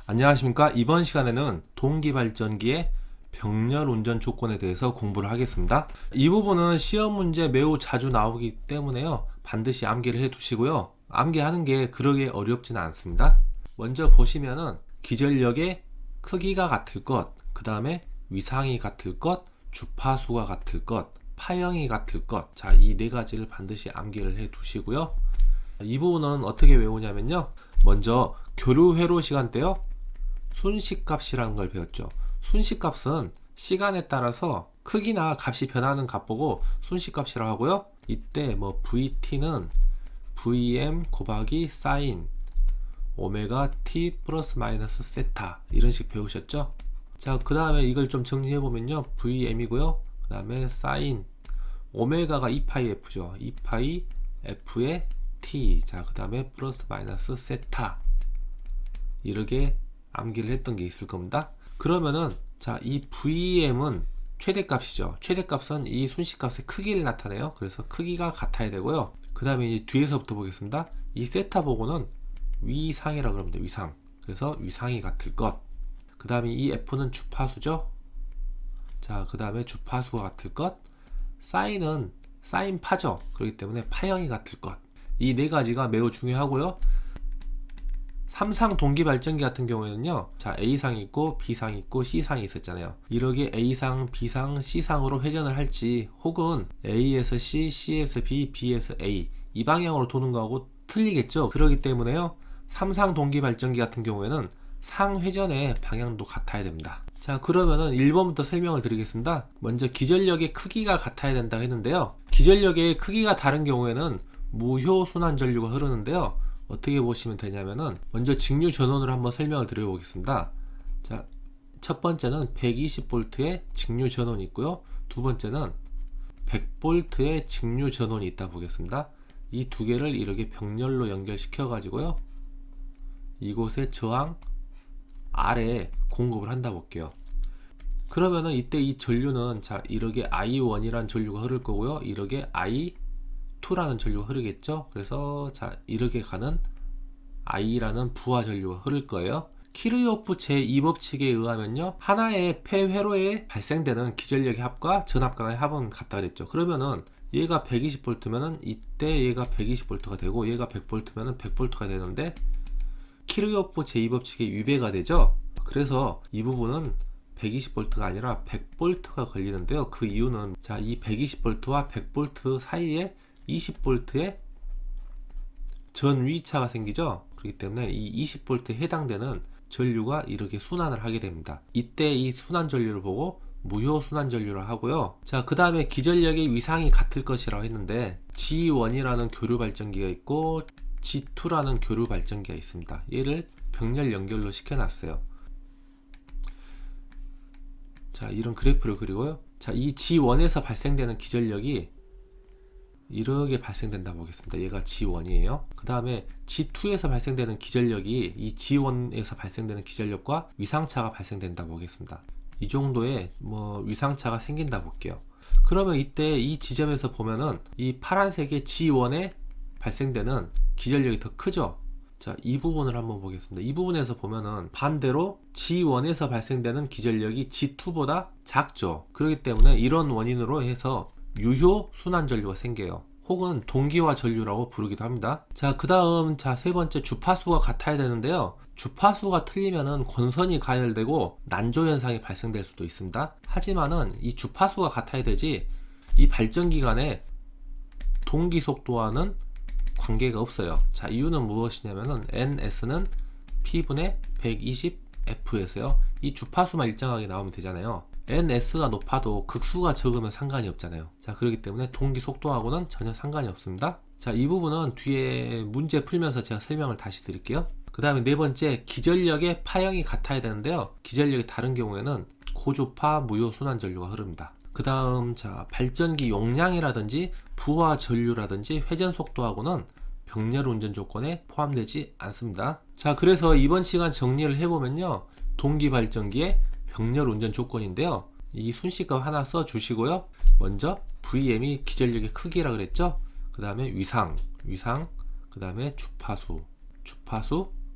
안녕하십니까. 이번 시간에는 동기발전기의 병렬 운전 조건에 대해서 공부를 하겠습니다. 이 부분은 시험 문제 매우 자주 나오기 때문에요. 반드시 암기를 해 두시고요. 암기하는 게 그러게 어렵지는 않습니다. 먼저 보시면은 기전력의 크기가 같을 것, 그 다음에 위상이 같을 것, 주파수가 같을 것, 파형이 같을 것. 자, 이 네 가지를 반드시 암기를 해 두시고요. 이 부분은 어떻게 외우냐면요. 먼저 교류 회로 시간 때요. 순식값이라는 걸 배웠죠. 순식값은 시간에 따라서 크기나 값이 변하는 값 보고 순식값이라고 하고요. 이때 뭐 VT는 VM 곱하기 사인 오메가 T 플러스 마이너스 세타 이런 식 배우셨죠. 자, 그 다음에 이걸 좀 정리해 보면요. VM이고요. 그 다음에 사인 오메가가 2파이 F죠. 2파이 F의 T. 자, 그 다음에 플러스 마이너스 세타 이렇게 암기를 했던 게 있을 겁니다. 그러면은 자, 이 VM은 최대값이죠. 최대값은 이 순식값의 크기를 나타내요. 그래서 크기가 같아야 되고요. 그 다음에 이 뒤에서부터 보겠습니다. 이 세타 보고는 위상이라고 합니다. 위상. 그래서 위상이 같을 것. 그 다음에 이 F는 주파수죠. 자, 그 다음에 주파수가 같을 것. 사인은 사인파죠. 그렇기 때문에 파형이 같을 것. 이 네 가지가 매우 중요하고요. 삼상 동기발전기 같은 경우에는요, 자, A상이 있고 B상이 있고 C상이 있었잖아요. 이렇게 A상, B상, C상으로 회전을 할지 혹은 A에서 C, C에서 B, B에서 A 이 방향으로 도는 거하고 틀리겠죠. 그렇기 때문에요, 삼상 동기발전기 같은 경우에는 상회전의 방향도 같아야 됩니다. 자, 그러면은 1번부터 설명을 드리겠습니다. 먼저 기전력의 크기가 같아야 된다고 했는데요. 기전력의 크기가 다른 경우에는 무효순환 전류가 흐르는데요. 어떻게 보시면 되냐면은 먼저 직류 전원을 한번 설명을 드려 보겠습니다. 자, 첫 번째는 120V의 직류 전원이 있고요. 두 번째는 100V의 직류 전원이 있다 보겠습니다. 이 두 개를 이렇게 병렬로 연결시켜 가지고요. 이곳에 저항 R에 공급을 한다 볼게요. 그러면은 이때 이 전류는 자, 이렇게 I1이라는 전류가 흐를 거고요. 이렇게 I2라는 전류가 흐르겠죠. 그래서 자, 이렇게 가는 I라는 부하 전류가 흐를 거예요. 키르호프 제2법칙에 의하면요, 하나의 폐회로에 발생되는 기전력의 합과 전압강의 합은 같다 그랬죠. 그러면은 얘가 120V면은 이때 얘가 120V가 되고 얘가 100V면은 100V가 되는데 키르호프 제2법칙의 위배가 되죠. 그래서 이 부분은 120V가 아니라 100V가 걸리는데요. 그 이유는 자, 이 120V와 100V 사이에 20V의 전위차가 생기죠. 그렇기 때문에 이 20V에 해당되는 전류가 이렇게 순환을 하게 됩니다. 이때 이 순환 전류를 보고 무효 순환 전류를 하고요. 자, 그 다음에 기전력의 위상이 같을 것이라고 했는데 G1이라는 교류 발전기가 있고 G2라는 교류 발전기가 있습니다. 얘를 병렬 연결로 시켜놨어요. 자, 이런 그래프를 그리고요. 자, 이 G1에서 발생되는 기전력이 이렇게 발생된다 보겠습니다. 얘가 G1이에요. 그 다음에 G2에서 발생되는 기전력이 이 G1에서 발생되는 기전력과 위상차가 발생된다 보겠습니다. 이 정도의 뭐 위상차가 생긴다 볼게요. 그러면 이때 이 지점에서 보면은 이 파란색의 G1에 발생되는 기전력이 더 크죠. 자, 이 부분을 한번 보겠습니다. 이 부분에서 보면은 반대로 G1에서 발생되는 기전력이 G2보다 작죠. 그렇기 때문에 이런 원인으로 해서 유효 순환 전류가 생겨요. 혹은 동기화 전류라고 부르기도 합니다. 자, 그 다음 자, 세 번째 주파수가 같아야 되는데요. 주파수가 틀리면은 권선이 가열되고 난조 현상이 발생될 수도 있습니다. 하지만은 이 주파수가 같아야 되지 이 발전기 간의 동기 속도와는 관계가 없어요. 자, 이유는 무엇이냐면은 NS는 P분의 120F에서요. 이 주파수만 일정하게 나오면 되잖아요. NS가 높아도 극수가 적으면 상관이 없잖아요. 자, 그렇기 때문에 동기 속도하고는 전혀 상관이 없습니다. 자, 이 부분은 뒤에 문제 풀면서 제가 설명을 다시 드릴게요. 그 다음에 네 번째, 기전력의 파형이 같아야 되는데요. 기전력이 다른 경우에는 고주파 무효 순환 전류가 흐릅니다. 그 다음 자, 발전기 용량이라든지 부하 전류라든지 회전 속도하고는 병렬 운전 조건에 포함되지 않습니다. 자, 그래서 이번 시간 정리를 해보면요, 동기 발전기의 병렬 운전 조건인데요, 이 순식값 하나 써 주시고요. 먼저 VM이 기전력의 크기라 그랬죠. 그 다음에 위상, 그 다음에 주파수,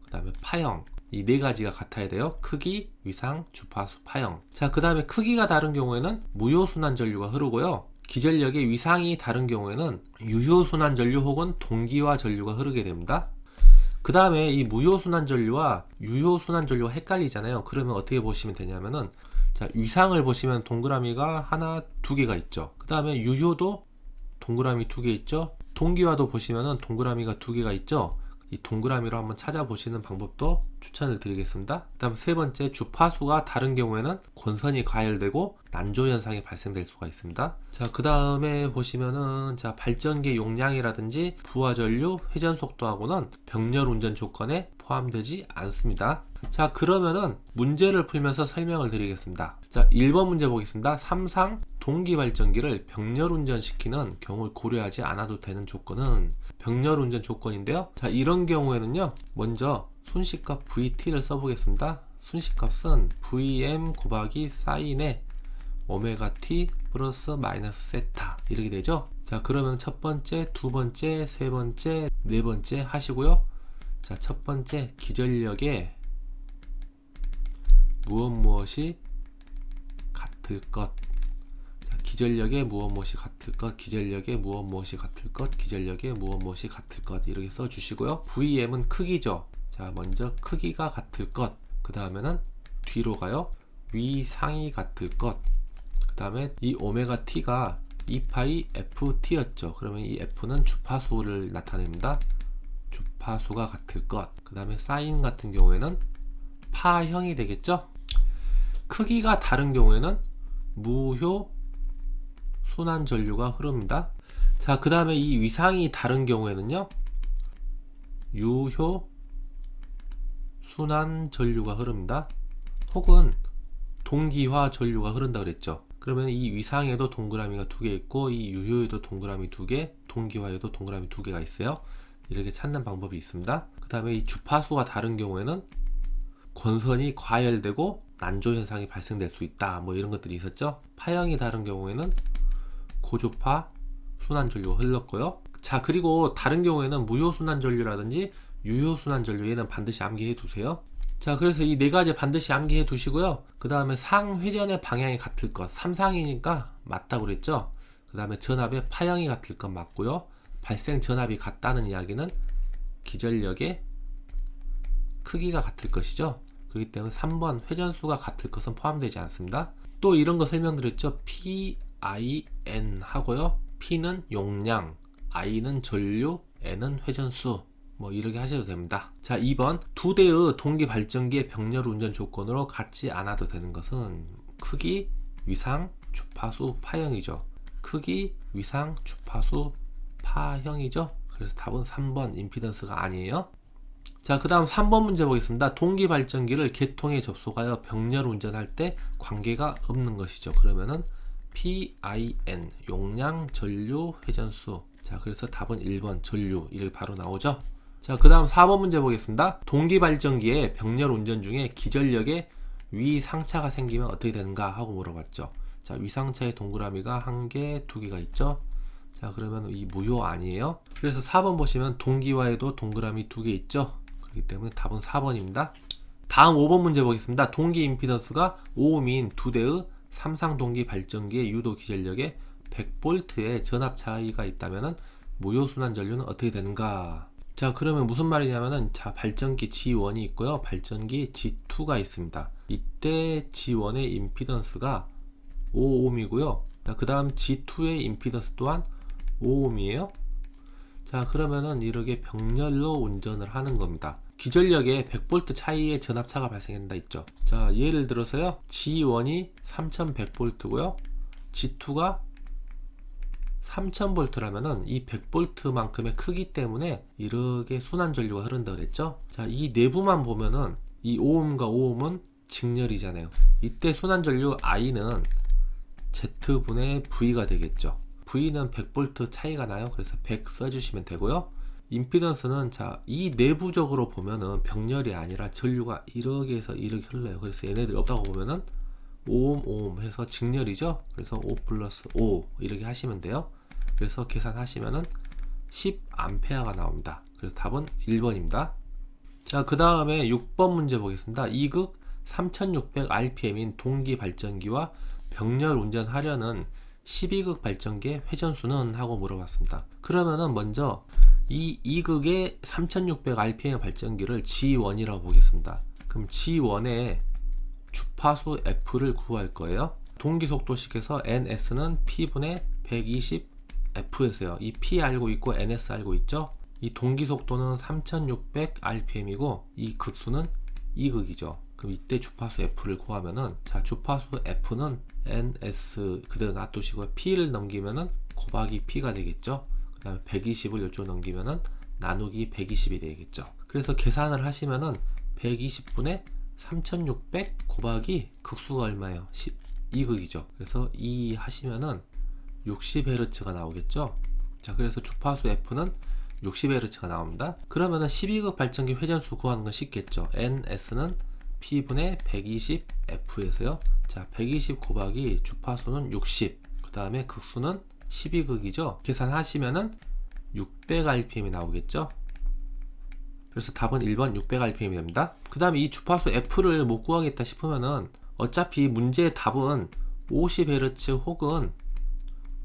그 다음에 파형, 이 네 가지가 같아야 돼요. 크기, 위상, 주파수, 파형. 자, 그 다음에 크기가 다른 경우에는 무효순환 전류가 흐르고요. 기전력의 위상이 다른 경우에는 유효순환 전류 혹은 동기화 전류가 흐르게 됩니다. 그 다음에 이 무효순환 전류와 유효순환 전류가 헷갈리잖아요. 그러면 어떻게 보시면 되냐면은, 자, 위상을 보시면 동그라미가 하나, 두 개가 있죠. 그 다음에 유효도 동그라미 두 개 있죠. 동기화도 보시면은 동그라미가 두 개가 있죠. 이 동그라미로 한번 찾아보시는 방법도 추천을 드리겠습니다. 그 다음 세 번째, 주파수가 다른 경우에는 권선이 과열되고 난조 현상이 발생될 수가 있습니다. 자, 그 다음에 보시면은, 자, 발전기 용량이라든지 부하 전류, 회전 속도하고는 병렬 운전 조건에 포함되지 않습니다. 자, 그러면은 문제를 풀면서 설명을 드리겠습니다. 자, 1번 문제 보겠습니다. 삼상 동기 발전기를 병렬 운전시키는 경우를 고려하지 않아도 되는 조건은 병렬 운전 조건인데요. 자, 이런 경우에는요, 먼저 순식값 VT를 써보겠습니다. 순식값은 VM 곱하기 사인의 오메가 T 플러스 마이너스 세타 이렇게 되죠. 자, 그러면 첫 번째, 두 번째, 세 번째, 네 번째 하시고요. 자, 첫 번째, 기전력에 무엇이 같을 것. 자, 기전력에 무엇이 같을 것, 기전력에 무엇이 같을 것, 기전력에 무엇이 같을 것 이렇게 써주시고요. VM은 크기죠. 자, 먼저 크기가 같을 것. 그 다음에는 뒤로 가요. 위상이 같을 것. 그 다음에 이 오메가 T가 2파이 FT였죠. 그러면 이 F는 주파수를 나타냅니다. 주파수가 같을 것. 그 다음에 사인 같은 경우에는 파형이 되겠죠. 크기가 다른 경우에는 무효 순환 전류가 흐릅니다. 자, 그 다음에 이 위상이 다른 경우에는요, 유효 순환 전류가 흐릅니다. 혹은 동기화 전류가 흐른다 그랬죠. 그러면 이 위상에도 동그라미가 두 개 있고, 이 유효에도 동그라미 두 개, 동기화에도 동그라미 두 개가 있어요. 이렇게 찾는 방법이 있습니다. 그 다음에 이 주파수가 다른 경우에는 권선이 과열되고 난조 현상이 발생될 수 있다. 뭐 이런 것들이 있었죠. 파형이 다른 경우에는 고주파 순환 전류가 흘렀고요. 자, 그리고 다른 경우에는 무효 순환 전류라든지 유효 순환 전류, 얘는 반드시 암기해 두세요. 자, 그래서 이 네 가지 반드시 암기해 두시고요. 그 다음에 상회전의 방향이 같을 것, 삼상이니까 맞다고 그랬죠. 그 다음에 전압의 파형이 같을 것 맞고요. 발생 전압이 같다는 이야기는 기전력의 크기가 같을 것이죠. 그렇기 때문에 3번 회전수가 같을 것은 포함되지 않습니다. 또 이런 거 설명드렸죠. PIN 하고요. P는 용량, I는 전류, N은 회전수. 뭐 이렇게 하셔도 됩니다. 자, 2번 두 대의 동기 발전기의 병렬 운전 조건으로 같지 않아도 되는 것은 크기, 위상, 주파수, 파형이죠. 크기, 위상, 주파수, 파형이죠. 그래서 답은 3번 임피던스가 아니에요. 자, 그 다음 3번 문제 보겠습니다. 동기 발전기를 계통에 접속하여 병렬 운전할 때 관계가 없는 것이죠. 그러면은 PIN 용량, 전류, 회전수. 자, 그래서 답은 1번 전류 이렇게 바로 나오죠. 자, 그 다음 4번 문제 보겠습니다. 동기 발전기의 병렬 운전 중에 기전력에 위상차가 생기면 어떻게 되는가 하고 물어봤죠. 자, 위상차의 동그라미가 한 개, 두 개가 있죠. 자, 그러면 이 무효 아니에요. 그래서 4번 보시면 동기화에도 동그라미 두 개 있죠. 그렇기 때문에 답은 4번입니다. 다음 5번 문제 보겠습니다. 동기 임피던스가 5ohm인 두 대의 삼상 동기 발전기의 유도 기전력에 100V의 전압 차이가 있다면 무효 순환 전류는 어떻게 되는가? 자, 그러면 무슨 말이냐면은, 자, 발전기 G1이 있고요. 발전기 G2가 있습니다. 이때 G1의 임피던스가 5ohm이고요. 자, 그 다음 G2의 임피던스 또한 5ohm이에요. 자, 그러면은 이렇게 병렬로 운전을 하는 겁니다. 기전력에 100V 차이의 전압차가 발생한다 있죠. 자, 예를 들어서요, G1이 3100V고요. G2가 3000V라면은 이 100V만큼의 크기 때문에 이렇게 순환 전류가 흐른다 그랬죠. 자, 이 내부만 보면은 이 5ohm과 5ohm은 직렬이잖아요. 이때 순환 전류 I는 Z분의 V가 되겠죠. V는 100V 차이가 나요. 그래서 100 써주시면 되고요. 임피던스는, 자, 이 내부적으로 보면은 병렬이 아니라 전류가 이렇게 해서 이렇게 흘러요. 그래서 얘네들이 없다고 보면은 5ohm 5ohm 해서 직렬이죠. 그래서 5 플러스 5 이렇게 하시면 돼요. 그래서 계산하시면은 10A가 나옵니다. 그래서 답은 1번입니다. 자, 그 다음에 6번 문제 보겠습니다. 2극 3600rpm인 동기 발전기와 병렬 운전하려는 12극 발전기의 회전수는? 하고 물어봤습니다. 그러면은 먼저 이 2극의 3600rpm 발전기를 G1이라고 보겠습니다. 그럼 G1의 주파수 F를 구할 거예요. 동기 속도식에서 NS는 P분의 120F에서요. 이 P 알고 있고 NS 알고 있죠? 이 동기 속도는 3600rpm이고 이 극수는 2극이죠. 그럼 이때 주파수 F를 구하면은, 자, 주파수 F는 NS 그대로 놔두시고 P를 넘기면은 곱하기 P가 되겠죠. 그 다음에 120을 이쪽 넘기면은 나누기 120이 되겠죠. 그래서 계산을 하시면은 120분의 3600 곱하기 극수가 얼마예요? 2극이죠. 그래서 2 하시면은 60Hz가 나오겠죠. 자, 그래서 주파수 F는 60Hz가 나옵니다. 그러면은 12극 발전기 회전수 구하는 건 쉽겠죠. NS는 P분의 120F에서요. 자, 120 곱하기 주파수는 60, 그 다음에 극수는 12극이죠. 계산하시면은 600rpm이 나오겠죠. 그래서 답은 1번 600rpm이 됩니다. 그 다음에 이 주파수 F를 못 구하겠다 싶으면은 어차피 문제의 답은 50Hz 혹은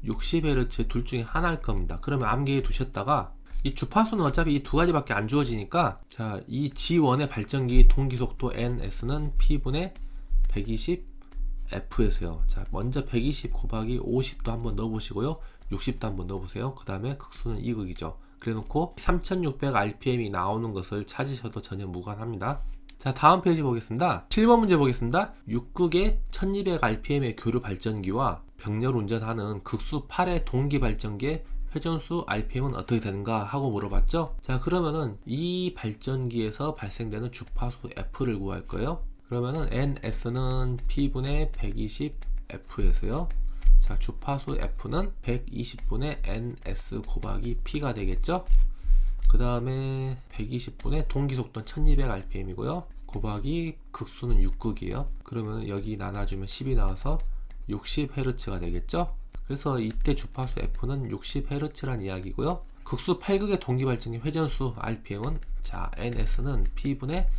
60Hz 둘 중에 하나일 겁니다. 그러면 암기해 두셨다가 이 주파수는 어차피 이 두 가지밖에 안 주어지니까, 자, 이 G1의 발전기 동기속도 NS는 P분의 120F에서요. 자, 먼저 120 곱하기 50도 한번 넣어보시고요. 60도 한번 넣어보세요. 그 다음에 극수는 2극이죠. 그래 놓고 3600rpm이 나오는 것을 찾으셔도 전혀 무관합니다. 자, 다음 페이지 보겠습니다. 7번 문제 보겠습니다. 6극의 1200rpm의 교류 발전기와 병렬 운전하는 극수 8의 동기 발전기의 회전수 rpm은 어떻게 되는가 하고 물어봤죠. 자, 그러면은 이 발전기에서 발생되는 주파수 F를 구할 거예요. 그러면은 NS는 P분의 120F에서요. 자, 주파수 F는 120분의 NS 곱하기 P가 되겠죠. 그 다음에 120분의 동기속도는 1200rpm이고요. 곱하기 극수는 6극이에요. 그러면 여기 나눠주면 10이 나와서 60Hz가 되겠죠. 그래서 이때 주파수 F는 60Hz란 이야기고요. 극수 8극의 동기발전기 회전수 rpm은, 자, NS는 P분의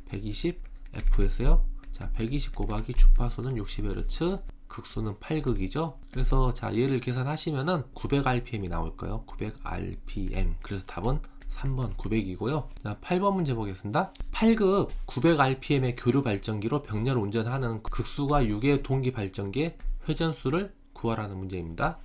120F에서요. 자, 120 곱하기 주파수는 60Hz, 극수는 8극이죠. 그래서 자, 얘를 계산하시면은 900rpm이 나올 거예요. 900rpm. 그래서 답은 3번 900이고요. 자, 8번 문제 보겠습니다. 8극 900rpm의 교류 발전기로 병렬 운전하는 극수가 6의 동기 발전기의 회전수를 구하라는 문제입니다.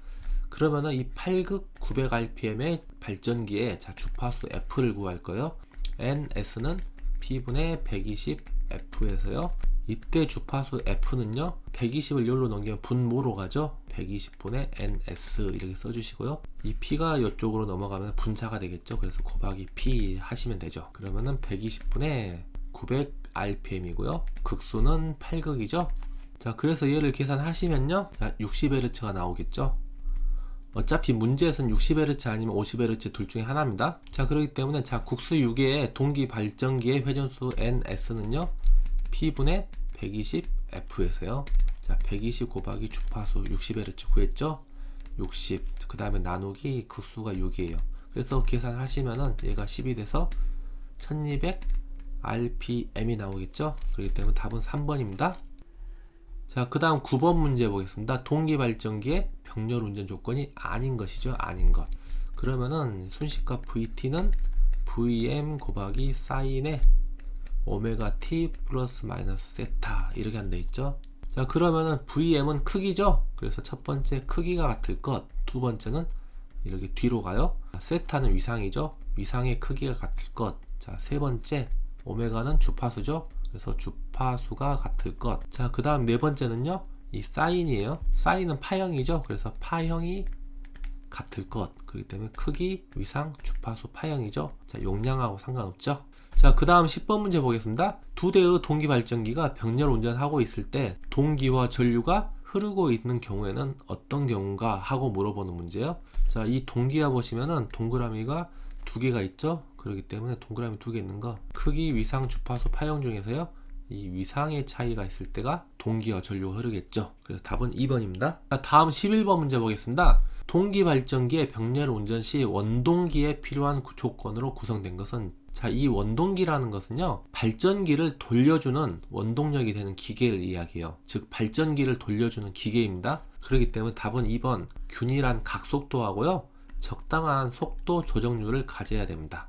그러면은 이 8극 900rpm의 발전기에, 자, 주파수 F를 구할 거예요. NS는 P분의 120F에서요. 이때 주파수 F는요, 120을 여기로 넘기면 분모로 가죠. 120분의 NS 이렇게 써주시고요. 이 P가 이쪽으로 넘어가면 분차가 되겠죠. 그래서 곱하기 P 하시면 되죠. 그러면은 120분의 900rpm이고요. 극수는 8극이죠. 자, 그래서 얘를 계산하시면요, 60Hz가 나오겠죠. 어차피 문제에서는 60Hz 아니면 50Hz 둘 중에 하나입니다. 자, 그렇기 때문에, 자, 국수 6개의 동기 발전기의 회전수 NS는요, P분의 120F에서요. 자, 120 곱하기 주파수 60Hz 구했죠? 60. 그 다음에 나누기 극수가 6이에요. 그래서 계산하시면은 얘가 10이 돼서 1200rpm이 나오겠죠? 그렇기 때문에 답은 3번입니다. 자, 그 다음 9번 문제 보겠습니다. 동기 발전기의 병렬 운전 조건이 아닌 것이죠. 아닌 것. 그러면은 순식값 VT는 VM 곱하기 사인의 오메가 T 플러스 마이너스 세타 이렇게 한다 있죠. 자, 그러면은 VM은 크기죠. 그래서 첫 번째 크기가 같을 것, 두 번째는 이렇게 뒤로 가요. 세타는 위상이죠. 위상의 크기가 같을 것. 자, 세 번째 오메가는 주파수죠. 그래서 주파수가 같을 것. 자, 그 다음 네 번째는요, 이 사인이에요. 사인은 파형이죠. 그래서 파형이 같을 것. 그렇기 때문에 크기, 위상, 주파수, 파형이죠. 자, 용량하고 상관없죠. 자, 그 다음 10번 문제 보겠습니다. 두 대의 동기 발전기가 병렬 운전하고 있을 때 동기와 전류가 흐르고 있는 경우에는 어떤 경우인가 하고 물어보는 문제예요. 자, 이 동기화 보시면은 동그라미가 두 개가 있죠. 그렇기 때문에 동그라미 두 개 있는 거, 크기, 위상, 주파수, 파형 중에서요, 이 위상의 차이가 있을 때가 동기와 전류가 흐르겠죠. 그래서 답은 2번입니다. 자, 다음 11번 문제 보겠습니다. 동기 발전기의 병렬 운전 시 원동기에 필요한 조건으로 구성된 것은 자, 이 원동기라는 것은요, 발전기를 돌려주는 원동력이 되는 기계를 이야기해요. 즉, 발전기를 돌려주는 기계입니다. 그렇기 때문에 답은 2번, 균일한 각속도하고요, 적당한 속도 조정률을 가져야 됩니다.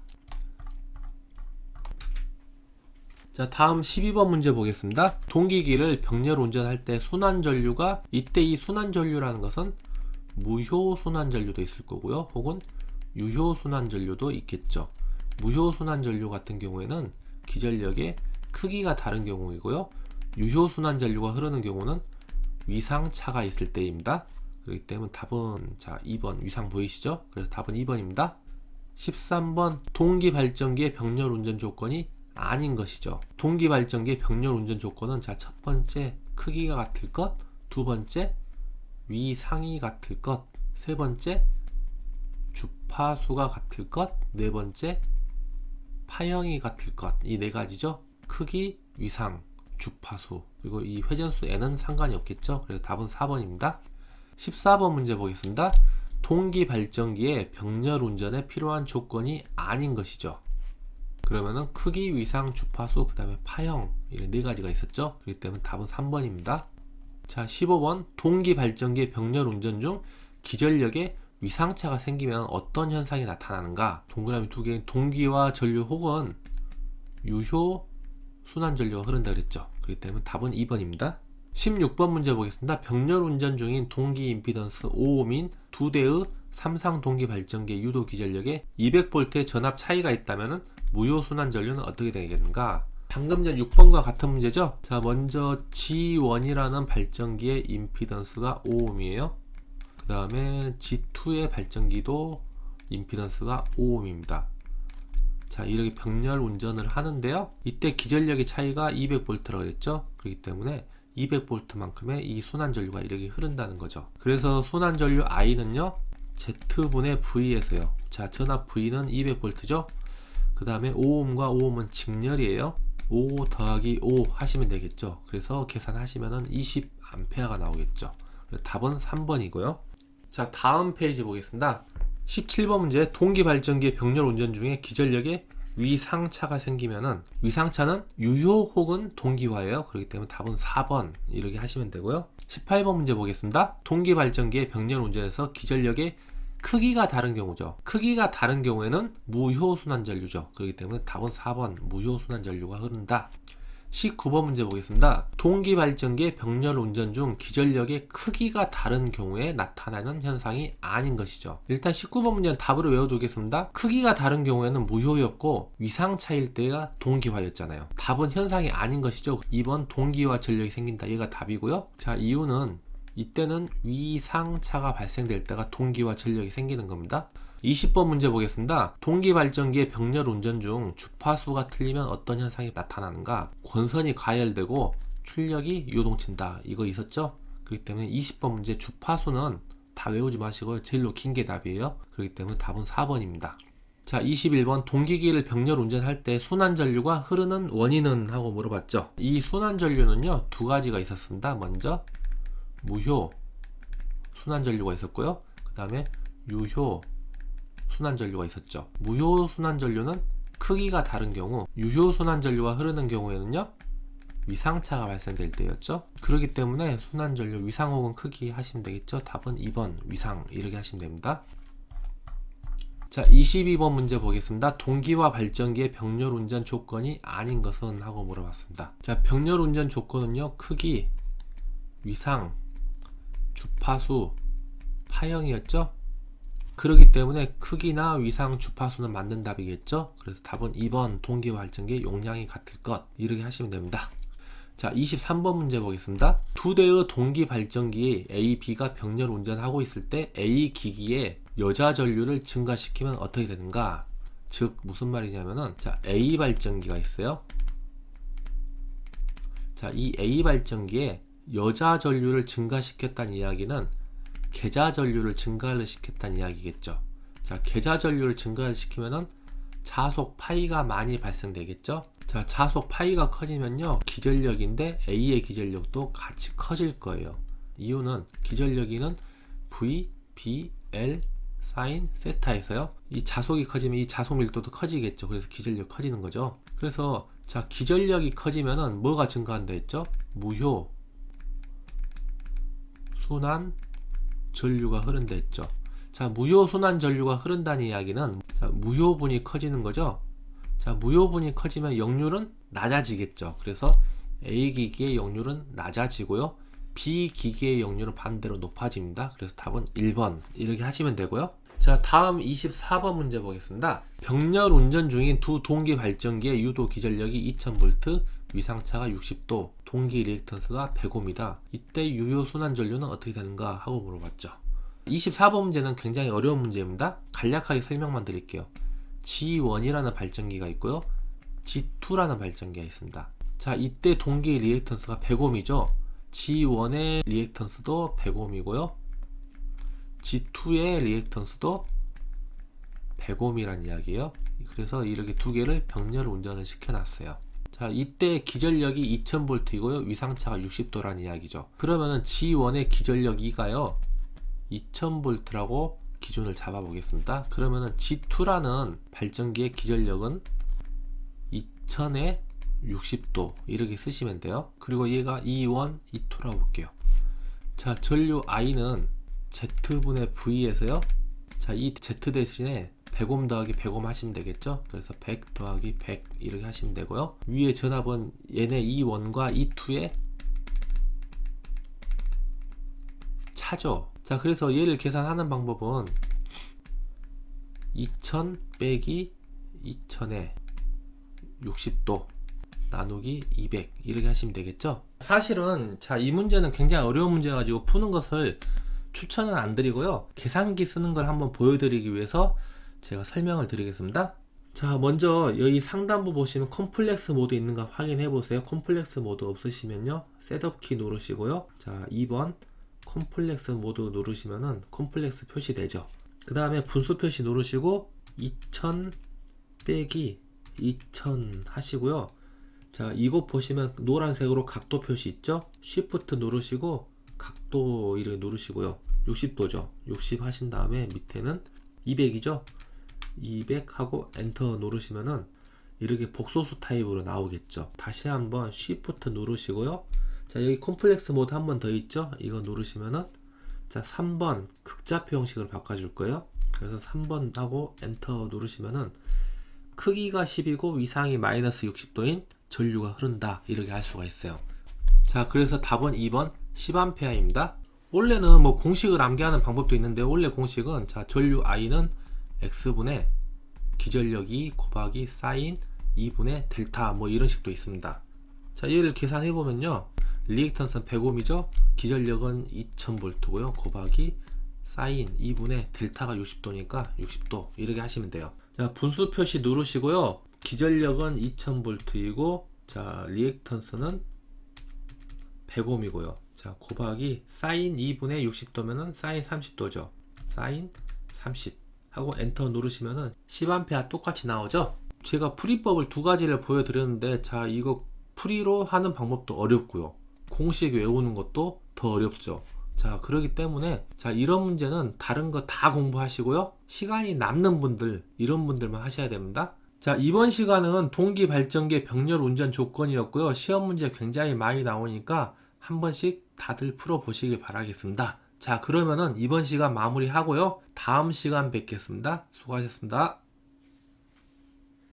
자, 다음 12번 문제 보겠습니다. 동기기를 병렬 운전할 때 순환전류가, 이때 이 순환전류라는 것은 무효순환전류도 있을 거고요, 혹은 유효순환전류도 있겠죠. 무효순환전류 같은 경우에는 기전력의 크기가 다른 경우이고요, 유효순환전류가 흐르는 경우는 위상차가 있을 때입니다. 그렇기 때문에 답은, 자, 2번 위상 보이시죠? 그래서 답은 2번입니다. 13번, 동기발전기의 병렬 운전 조건이 아닌 것이죠. 동기발전기의 병렬 운전 조건은, 자, 첫 번째 크기가 같을 것, 두 번째 위상이 같을 것, 세 번째 주파수가 같을 것, 네 번째 파형이 같을 것. 이 네 가지죠. 크기, 위상, 주파수, 그리고 이 회전수 n은 상관이 없겠죠. 그래서 답은 4번입니다. 14번 문제 보겠습니다. 동기발전기의 병렬 운전에 필요한 조건이 아닌 것이죠. 그러면은 크기, 위상, 주파수, 그 다음에 파형, 이런 네 가지가 있었죠. 그렇기 때문에 답은 3번입니다. 자, 15번, 동기발전기의 병렬 운전 중 기전력에 위상차가 생기면 어떤 현상이 나타나는가? 동그라미 두 개인 동기화 전류 혹은 유효 순환전류가 흐른다 그랬죠. 그렇기 때문에 답은 2번입니다. 16번 문제 보겠습니다. 병렬 운전 중인 동기 임피던스 5옴인 두 대의 삼상 동기 발전기의 유도 기전력에 200V의 전압 차이가 있다면 무효 순환전류는 어떻게 되겠는가? 방금 전 6번과 같은 문제죠. 자, 먼저 G1이라는 발전기의 임피던스가 5옴이에요. 그 다음에 G2의 발전기도 임피던스가 5옴입니다. 자, 이렇게 병렬 운전을 하는데요, 이때 기전력의 차이가 200V라고 그랬죠. 그렇기 때문에 200V만큼의 이 순환전류가 이렇게 흐른다는 거죠. 그래서 순환전류 I는요, Z분의 V에서요. 자, 전압 V는 200V죠. 그 다음에 5옴과 5옴은 직렬이에요. 5 더하기 5 하시면 되겠죠. 그래서 계산하시면은 20A가 나오겠죠. 답은 3번이고요. 자, 다음 페이지 보겠습니다. 17번 문제, 동기발전기의 병렬 운전 중에 기전력에 위상차가 생기면은, 위상차는 유효 혹은 동기화예요. 그렇기 때문에 답은 4번 이렇게 하시면 되고요. 18번 문제 보겠습니다. 동기발전기의 병렬 운전에서 기전력의 크기가 다른 경우죠. 크기가 다른 경우에는 무효순환전류죠. 그렇기 때문에 답은 4번 무효순환전류가 흐른다. 19번 문제 보겠습니다. 동기발전기의 병렬 운전 중 기전력의 크기가 다른 경우에 나타나는 현상이 아닌 것이죠. 일단 19번 문제는 답으로 외워두겠습니다. 크기가 다른 경우에는 무효였고 위상차일 때가 동기화였잖아요. 답은 현상이 아닌 것이죠. 2번 동기화 전력이 생긴다. 얘가 답이고요. 자, 이유는 이때는 위상차가 발생될 때가 동기화 전력이 생기는 겁니다. 20번 문제 보겠습니다. 동기발전기의 병렬 운전 중 주파수가 틀리면 어떤 현상이 나타나는가? 권선이 가열되고 출력이 요동친다. 이거 있었죠? 그렇기 때문에 20번 문제 주파수는 다 외우지 마시고 제일로 긴 게 답이에요. 그렇기 때문에 답은 4번입니다. 자, 21번, 동기기를 병렬 운전할 때 순환전류가 흐르는 원인은? 하고 물어봤죠. 이 순환전류는요, 두 가지가 있었습니다. 먼저 무효 순환전류가 있었고요, 그 다음에 유효 순환전류가 있었죠. 무효 순환전류는 크기가 다른 경우, 유효 순환전류가 흐르는 경우에는요, 위상차가 발생될 때였죠. 그렇기 때문에 순환전류 위상 혹은 크기 하시면 되겠죠. 답은 2번 위상 이렇게 하시면 됩니다. 자, 22번 문제 보겠습니다. 동기화 발전기의 병렬 운전 조건이 아닌 것은? 하고 물어봤습니다. 자, 병렬 운전 조건은요, 크기, 위상, 주파수, 파형이었죠. 그렇기 때문에 크기나 위상, 주파수는 맞는 답이겠죠. 그래서 답은 2번 동기화 발전기의 용량이 같을 것 이렇게 하시면 됩니다. 자, 23번 문제 보겠습니다. 두 대의 동기 발전기 A, B가 병렬 운전하고 있을 때 A 기기에 여자 전류를 증가시키면 어떻게 되는가? 즉 무슨 말이냐면은, 자, A 발전기가 있어요. 자, 이 A 발전기에 여자 전류를 증가시켰다는 이야기는 계자 전류를 증가를 시켰다는 이야기겠죠. 자, 계자 전류를 증가를 시키면은 자속 파이가 많이 발생되겠죠. 자, 자속 파이가 커지면요, 기전력인데 A의 기전력도 같이 커질 거예요. 이유는 기전력이는 V, B, L, 사인, 세타에서요, 이 자속이 커지면 이 자속 밀도도 커지겠죠. 그래서 기전력 커지는 거죠. 그래서 자, 기전력이 커지면은 뭐가 증가한다 했죠? 무효 순환 전류가 흐른다 했죠. 자, 무효 순환 전류가 흐른다는 이야기는 자, 무효분이 커지는 거죠. 자, 무효분이 커지면 역률은 낮아지겠죠. 그래서 A 기기의 역률은 낮아지고요. B 기기의 역률은 반대로 높아집니다. 그래서 답은 1번 이렇게 하시면 되고요. 자, 다음 24번 문제 보겠습니다. 병렬 운전 중인 두 동기 발전기의 유도 기전력이 2000V, 위상차가 60도, 동기 리액턴스가 100ohm이다. 이때 유효 순환 전류는 어떻게 되는가 하고 물어봤죠. 24번 문제는 굉장히 어려운 문제입니다. 간략하게 설명만 드릴게요. G1이라는 발전기가 있고요. G2라는 발전기가 있습니다. 자, 이때 동기 리액턴스가 100ohm이죠. G1의 리액턴스도 100ohm이고요. G2의 리액턴스도 100ohm이란 이야기예요. 그래서 이렇게 두 개를 병렬 운전을 시켜놨어요. 자, 이때 기전력이 2000V이고요. 위상차가 60도라는 이야기죠. 그러면은 G1의 기전력 2가요. 2000V라고 기준을 잡아 보겠습니다. 그러면은 G2라는 발전기의 기전력은 2000에 60도 이렇게 쓰시면 돼요. 그리고 얘가 E1, E2라고 볼게요. 자, 전류 I는 Z분의 V에서요. 자, 이 Z 대신에 100ohm 더하기 100ohm 하시면 되겠죠. 그래서 100 더하기 100 이렇게 하시면 되고요. 위에 전압은 얘네 E1과 E2의 차죠. 자, 그래서 얘를 계산하는 방법은 2000 빼기 2000에 60도 나누기 200 이렇게 하시면 되겠죠. 사실은 자, 이 문제는 굉장히 어려운 문제 가지고 푸는 것을 추천은 안 드리고요. 계산기 쓰는 걸 한번 보여드리기 위해서 제가 설명을 드리겠습니다. 자, 먼저 여기 상단부 보시면 컴플렉스 모드 있는가 확인해 보세요. 컴플렉스 모드 없으시면요, 셋업 키 누르시고요. 자, 2번 컴플렉스 모드 누르시면은 컴플렉스 표시되죠. 그 다음에 분수 표시 누르시고 2000 빼기 2000 하시고요. 자, 이거 보시면 노란색으로 각도 표시 있죠? Shift 누르시고 각도 이렇게 누르시고요. 60도죠. 60 하신 다음에 밑에는 200이죠. 200 하고 엔터 누르시면은 이렇게 복소수 타입으로 나오겠죠. 다시 한번 Shift 누르시고요. 자, 여기 콤플렉스 모드 한 번 더 있죠. 이거 누르시면은 자, 3번 극좌표 형식으로 바꿔줄 거예요. 그래서 3번 하고 엔터 누르시면은 크기가 10이고 위상이 마이너스 60도인 전류가 흐른다 이렇게 할 수가 있어요. 자, 그래서 답은 2번 10A입니다. 원래는 뭐 공식을 암기하는 방법도 있는데, 원래 공식은 자, 전류 I는 X분의 기전력이 곱하기 사인 2분의 델타 뭐 이런 식도 있습니다. 자, 얘를 계산해 보면요, 리액턴스는 100ohm이죠. 기전력은 2000V고요. 곱하기 사인 2분의 델타가 60도니까 60도 이렇게 하시면 돼요. 자, 분수 표시 누르시고요. 기전력은 2000V이고 자, 리액턴스는 100ohm이고요. 자, 곱하기 사인 2분의 60도면은 사인 30도죠. 사인 30 하고 엔터 누르시면은 10A 똑같이 나오죠. 제가 풀이법을 두 가지를 보여드렸는데, 자, 이거 풀이로 하는 방법도 어렵고요. 공식 외우는 것도 더 어렵죠. 자, 그렇기 때문에 자, 이런 문제는 다른 거 다 공부하시고요. 시간이 남는 분들, 이런 분들만 하셔야 됩니다. 자, 이번 시간은 동기 발전기 병렬 운전 조건이었고요. 시험 문제 굉장히 많이 나오니까 한 번씩 다들 풀어 보시길 바라겠습니다. 자, 그러면은 이번 시간 마무리하고요. 다음 시간 뵙겠습니다. 수고하셨습니다.